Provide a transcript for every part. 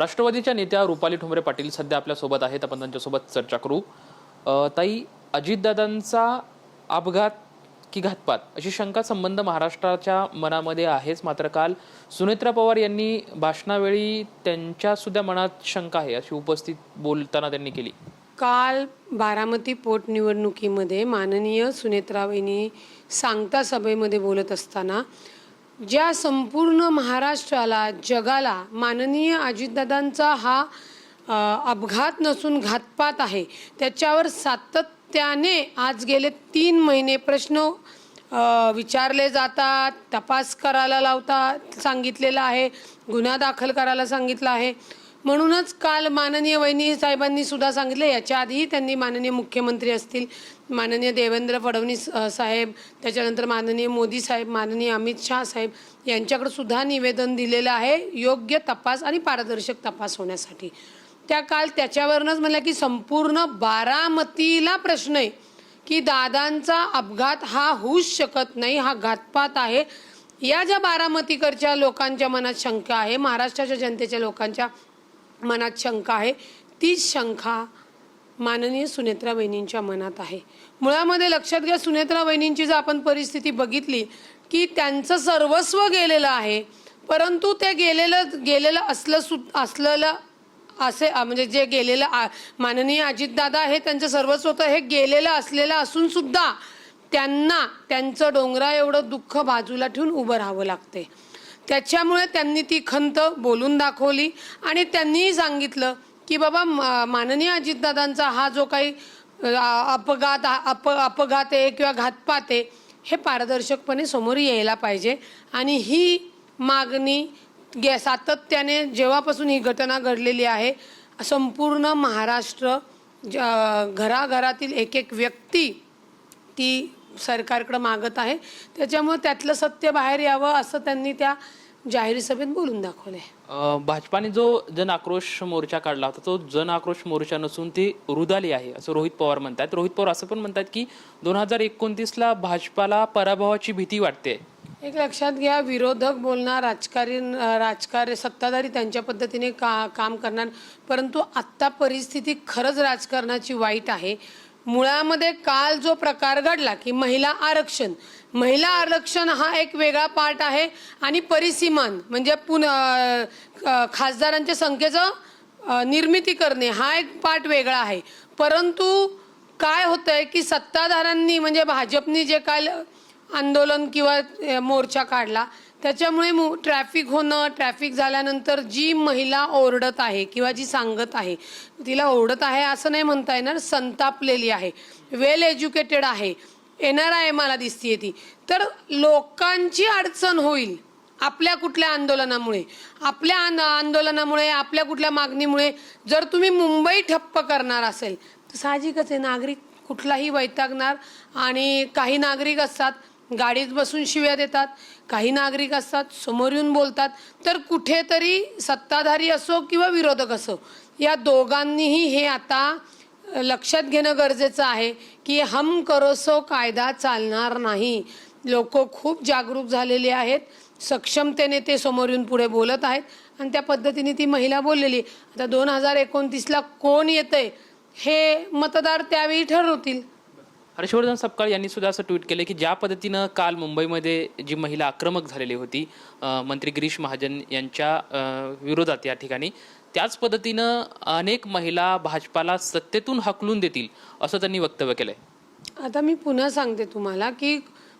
राष्ट्रवादीच्या नेत्या रुपाली ठोंबरे पाटील सध्या आपल्या सोबत आहेत. आपण त्यांच्यासोबत चर्चा करू. ताई, अजितदादांचा अपघात की घातपात अशी शंका संबंध महाराष्ट्राच्या मनामध्ये आहेच. मात्र काल सुनेत्रा पवार यांनी भाषणावेळी त्यांच्या सुद्धा मनात शंका आहे अशी उपस्थित बोलताना त्यांनी केली. काल बारामती पोटनिवडणुकीमध्ये माननीय सुनेत्राबाईंनी सांगता सभेमध्ये बोलत असताना ज्या संपूर्ण महाराष्ट्राला जगाला माननीय अजितदादांचा हा अपघात नसून घातपात आहे त्याच्यावर सातत्याने आज गेले 3 महिने प्रश्न विचारले जातात, तपास करायला लावतात सांगितलेलं आहे, गुन्हा दाखल करायला सांगितलं आहे. म्हणूनच काल माननीय वहिनी साहेबांनी सुद्धा सांगितलं, याच्या आधीही त्यांनी माननीय मुख्यमंत्री असतील, माननीय देवेंद्र फडणवीस साहेब, त्याच्यानंतर माननीय मोदी साहेब, माननीय अमित शाह साहेब यांच्याकडे सुद्धा निवेदन दिलेलं आहे योग्य तपास आणि पारदर्शक तपास होण्यासाठी. त्या काल त्याच्यावरूनच म्हणलं की संपूर्ण बारामतीला प्रश्न आहे की दादांचा अपघात हा होऊच शकत नाही, हा घातपात आहे. या ज्या बारामतीकरच्या लोकांच्या मनात शंका आहे, महाराष्ट्राच्या जनतेच्या लोकांच्या मनात शंका आहे, तीच शंका माननीय सुनेत्रा वहिनींच्या मनात आहे. मुळामध्ये लक्षात घ्या, सुनेत्रा वहिनींची जर आपण परिस्थिती बघितली की त्यांचं सर्वस्व गेलेलं आहे, परंतु ते गेलेलं असलेलं असे म्हणजे जे गेलेलं माननीय अजितदादा हे त्यांचं सर्वस्व होतं, हे गेलेलं असलेलं असून सुद्धा त्यांना त्यांचं डोंगरा एवढं दुःख बाजूला ठेवून उभं राहावं लागते. त्याच्यामुळे त्यांनी ती खंत बोलून दाखवली आणि त्यांनीही सांगितलं की बाबा माननीय अजितदादांचा हा जो काही अपघात आहे किंवा घातपात आहे हे पारदर्शकपणे समोर यायला पाहिजे. आणि ही मागणी सातत्याने जेव्हापासून ही घटना घडलेली आहे संपूर्ण महाराष्ट्र घराघरातील एक एक व्यक्ती ती सरकारकडे मागत आहे. त्याच्यामुळे त्यातलं सत्य बाहेर यावं असं त्यांनी त्या जाहीर सभेत बोलून दाखवलंय. भाजपाने जो जन आक्रोश मोर्चा काढला होता तो जन आक्रोश मोर्चा नसून ती रुदाली आहे असं रोहित पवार म्हणतात. रोहित पवार असं पण म्हणतात की 2029ला भाजपाला पराभवाची भीती वाटते. एक लक्षात घ्या, विरोधक बोलणार, राजकारणी सत्ताधारी त्यांच्या पद्धतीने काम करणार, परंतु आत्ता परिस्थिती खरंच राजकारणाची वाईट आहे. मुळामध्ये काल जो प्रकार घडला की महिला आरक्षण हा एक वेगळा पार्ट आहे आणि परिसीमान म्हणजे खासदारांच्या संख्येचं निर्मिती करणे हा एक पार्ट वेगळा आहे. परंतु काय होतंय की सत्ताधाऱ्यांनी म्हणजे भाजपनी जे काल आंदोलन किंवा मोर्चा काढला त्याच्यामुळे ट्रॅफिक झाल्यानंतर जी महिला ओरडत आहे किंवा जी सांगत आहे, तिला ओरडत आहे असं नाही म्हणता येणार, संतापलेली आहे, वेल एज्युकेटेड आहे, NRI मला दिसतीये ती. तर लोकांची अडचण होईल आपल्या कुठल्या आंदोलनामुळे, आपल्या कुठल्या मागणीमुळे. जर तुम्ही मुंबई ठप्प करणार असेल तर साहजिकच आहे नागरिक कुठलाही वैतागणार. आणि काही नागरिक असतात गाडीत बसून शिव्या देतात, काही नागरिक असतात समोर येऊन बोलतात. तर कुठेतरी सत्ताधारी असो किंवा विरोधक असो या दोघांनीही हे आता लक्षात घेणं गरजेचं आहे की हम करो सो कायदा चालणार नाही. लोक खूप जागरूक झालेले आहेत, सक्षमतेने ते समोर येऊन पुढे बोलत आहेत आणि त्या पद्धतीने ती महिला बोललेली. आता 2029ला कोण येतंय हे मतदार त्यावेळी ठरवतील. हर्षवर्धन सपकाळ यांनी सुद्धा असं ट्विट केलं की ज्या पद्धतीनं काल मुंबईमध्ये जी महिला आक्रमक झालेली होती मंत्री गिरीश महाजन यांच्या विरोधात या ठिकाणी, त्याच पद्धतीनं अनेक महिला भाजपाला सत्तेतून हाकलून देतील असं त्यांनी वक्तव्य केलंय. आता मी पुन्हा सांगते तुम्हाला की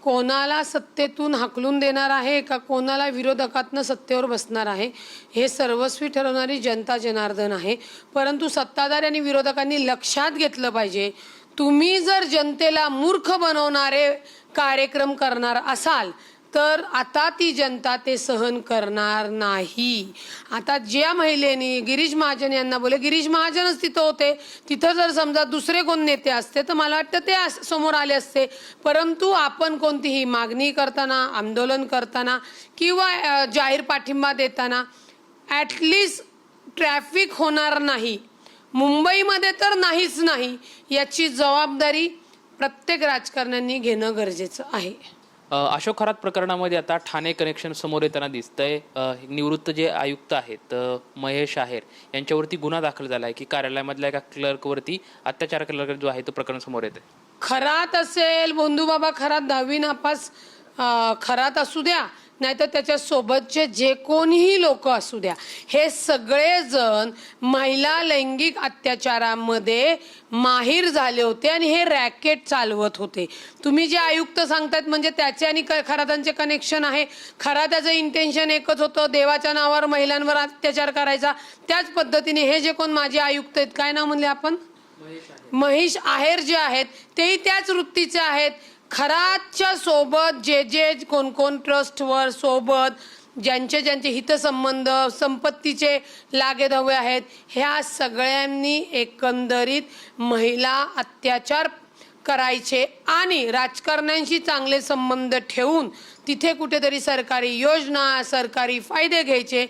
कोणाला सत्तेतून हाकलून देणार आहे का कोणाला विरोधकातनं सत्तेवर बसणार आहे हे सर्वस्वी ठरवणारी जनता जनार्दन आहे. परंतु सत्ताधारी आणि विरोधकांनी लक्षात घेतलं पाहिजे, तुम्ही जर जनतेला मूर्ख बनवणारे कार्यक्रम करणार असाल तर आता ती जनता ते सहन करणार नाही. आता ज्या महिलेने गिरीश महाजन यांना बोले, गिरीश महाजनच तिथं होते, तिथं जर समजा दुसरे कोण नेते असते तर मला वाटतं ते समोर आले असते. परंतु आपण कोणतीही मागणी करताना, आंदोलन करताना किंवा जाहीर पाठिंबा देताना ॲटलिस्ट ट्रॅफिक होणार नाही, मुंबईमध्ये तर नाहीच नाही, याची जबाबदारी प्रत्येक राजकारण्यांनी घेणं गरजेचं आहे. अशोक खरात प्रकरणामध्ये आता ठाणे कनेक्शन समोर येताना दिसतंय. निवृत्त जे आयुक्त आहेत महेश आहेर यांच्यावरती गुन्हा दाखल झाला आहे की कार्यालयामधल्या एका क्लर्कवरती अत्याचार केल्याचा जो आहे तो प्रकरण समोर येते. खरात असेल बंधूबाबा खरात, 10वी नापास खरात असू द्या, नाहीतर त्याच्या सोबतचे जे कोणीही लोक असू द्या, हे सगळेजण महिला लैंगिक अत्याचारामध्ये माहीर झाले होते आणि हे रॅकेट चालवत होते. तुम्ही जे आयुक्त सांगतात म्हणजे त्याचे आणि खरातांचे कनेक्शन आहे. खरा त्याचं इंटेन्शन एकच होतं, देवाच्या नावावर महिलांवर अत्याचार करायचा. त्याच पद्धतीने हे जे कोण माझे आयुक्त आहेत, काय नाव म्हणले आपण, महेश आहेर जे आहेत, तेही त्याच वृत्तीचे आहेत. खराच्या सोबत जे जे कोण कोण ट्रस्टवर सोबत ज्यांचे हितसंबंध संपत्तीचे लागेधवे आहेत, ह्या सगळ्यांनी एकंदरीत महिला अत्याचार करायचे आणि राजकारण्यांशी चांगले संबंध ठेवून तिथे कुठेतरी सरकारी योजना सरकारी फायदे घ्यायचे.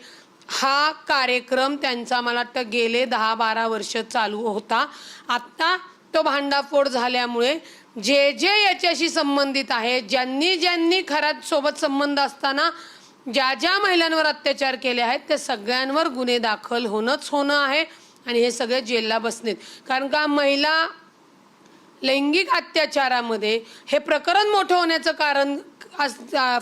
हा कार्यक्रम त्यांचा मला वाटतं गेले 10-12 वर्ष चालू होता. आत्ता तो भांडाफोड झाल्यामुळे जे जे याच्याशी संबंधित आहे, ज्यांनी खरात सोबत संबंध असताना ज्या महिलांवर अत्याचार केले आहेत त्या सगळ्यांवर गुन्हे दाखल होणं आहे आणि हे सगळे जेलला बसणेत. कारण का महिला लैंगिक अत्याचारामध्ये हे प्रकरण मोठं होण्याचं कारण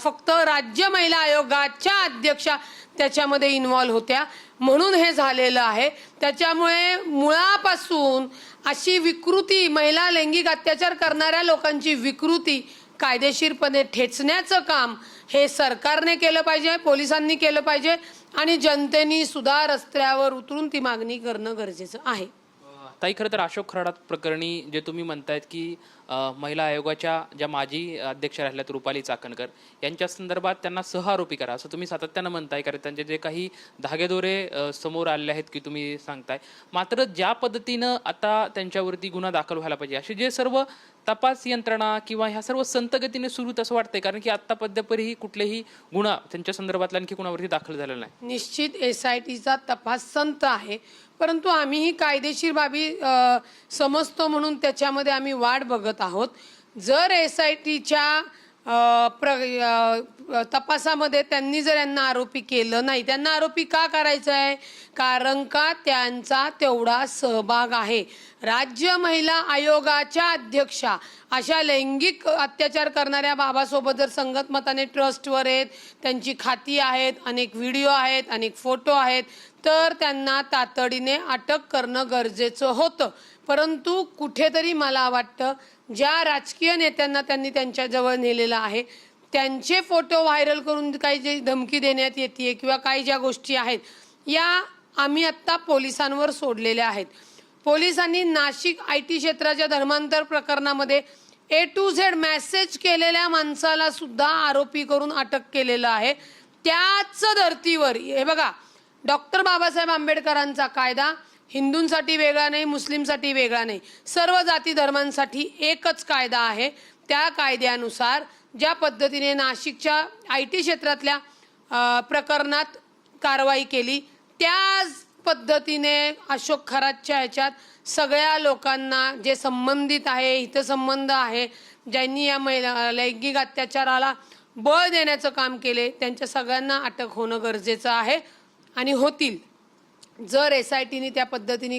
फक्त राज्य महिला आयोगाच्या अध्यक्षा त्याच्यामध्ये इन्व्हॉल्व होत्या म्हणून हे झालेलं आहे. त्याच्यामुळे मुळापासून अशी विकृती, महिला लैंगिक अत्याचार करणाऱ्या लोकांची विकृती कायदेशीरपणे ठेचण्याचं काम हे सरकारने केलं पाहिजे, पोलिसांनी केलं पाहिजे आणि जनतेने सुद्धा रस्त्यावर उतरून ती मागणी करणं गरजेचं आहे. ताई, खरं तर अशोक खरात प्रकरणी जे तुम्ही म्हणतायत की महिला आयोगाच्या ज्या माजी अध्यक्ष राहिल्यात रुपाली चाकणकर यांच्या संदर्भात त्यांना सहआरोपी करा असं तुम्ही सातत्यानं म्हणताय, कारण त्यांचे जे काही धागेदोरे समोर आले आहेत की तुम्ही सांगताय. मात्र ज्या पद्धतीनं आता त्यांच्यावरती गुन्हा दाखल व्हायला पाहिजे असे जे सर्व तपास यंत्रणा किंवा ह्या सर्व संतगतीने सुरू असं वाटतंय, कारण की आत्तापर्यंतही कुठलेही गुन्हा त्यांच्या संदर्भातला आणखी कुणावरती दाखल झालेला नाही. निश्चित SITचा तपास संत आहे, परंतु आम्हीही कायदेशीर बाबी समजतो म्हणून त्याच्यामध्ये आम्ही वाट बघत आहोत. जर SITच्या तपासामध्ये त्यांनी जर यांना आरोपी केलं नाही, त्यांना आरोपी का करायचं आहे, कारण का त्यांचा तेवढा सहभाग आहे. राज्य महिला आयोगाच्या अध्यक्षा अशा लैंगिक अत्याचार करणाऱ्या बाबासोबत जर संगतमताने ट्रस्टवर आहेत, त्यांची खाती आहेत, अनेक व्हिडिओ आहेत, अनेक फोटो आहेत, तर त्यांना तातडीने अटक करणं गरजेचं होतं. परंतु कुठेतरी मला वाटतं ज्या राजकीय नेत्यांना त्यांनी त्यांच्याजवळ नेलेलं आहे त्यांचे फोटो व्हायरल करून काही जे धमकी देण्यात येते किंवा काही ज्या गोष्टी आहेत या आम्ही आत्ता पोलिसांवर सोडलेल्या आहेत. पोलिसांनी नाशिक IT क्षेत्राच्या धर्मांतर प्रकरणामध्ये A to Z मेसेज केलेल्या माणसाला सुद्धा आरोपी करून अटक केलेलं आहे. त्याच धर्तीवर हे बघा, डॉक्टर बाबासाहेब आंबेडकरांचा कायदा हिंदूंसाठी वेगळा नाही, मुस्लिमसाठी वेगळा नाही, सर्व जाती धर्मांसाठी एकच कायदा आहे. त्या कायद्यानुसार ज्या पद्धतीने नाशिकच्या IT क्षेत्रातल्या प्रकरणात कारवाई केली त्याच पद्धतीने अशोक खरातच्या ह्याच्यात सगळ्या लोकांना जे संबंधित आहे, हितसंबंध आहे, ज्यांनी या महिला लैंगिक अत्याचाराला बळ देण्याचं काम केले त्यांच्या सगळ्यांना अटक होणं गरजेचं आहे आणि होतील. जर SITने त्या पद्धतीने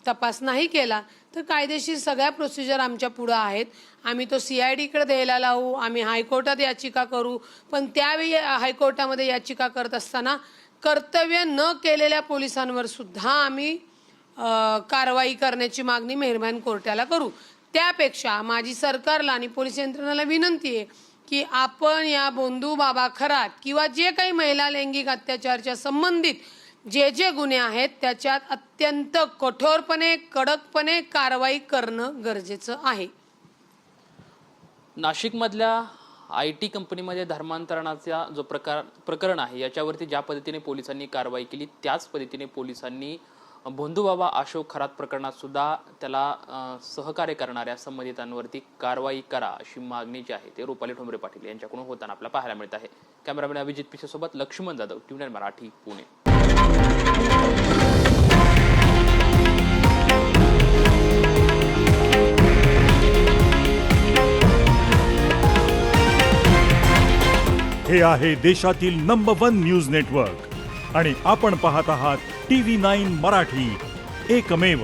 तपास नाही केला तर कायदेशीर सगळ्या प्रोसिजर आमच्या पुढं आहेत. आम्ही तो CIDकडे द्यायला लावू, आम्ही हायकोर्टात याचिका करू, पण त्यावेळी हायकोर्टामध्ये याचिका करत असताना कर्तव्य न केलेल्या पोलिसांवर सुद्धा आम्ही कारवाई करण्याची मागणी मेहरबान कोर्टाला करू. त्यापेक्षा माझी सरकारला आणि पोलीस यंत्रणेला विनंती आहे की आपण या बोंधू बाबा खरात किंवा जे काही महिला लैंगिक अत्याचारच्या संबंधित जे जे गुन्हे आहेत त्याच्यात अत्यंत कठोरपणे कडकपणे कारवाई करणं गरजेचं आहे. नाशिकमधल्या IT कंपनीमध्ये धर्मांतरणाचा जो प्रकरण आहे याच्यावरती ज्या पद्धतीने पोलिसांनी कारवाई केली त्याच पद्धतीने पोलिसांनी भोंदूबाबा अशोक खरात प्रकरणात सुद्धा त्याला सहकार्य करणाऱ्या संबंधितांवरती कारवाई करा अशी मागणी जी आहे ते रुपाली ठोंबरे पाटील यांच्याकडून होताना आपल्याला पाहायला मिळत आहे. कॅमेरामॅन अभिजित पिशेसोबत लक्ष्मण जाधव, TVN मराठी, पुणे. हे आहे देशातील नंबर 1 न्यूज नेटवर्क आणि आपण पाहत आहात TV9 मराठी, एकमेव.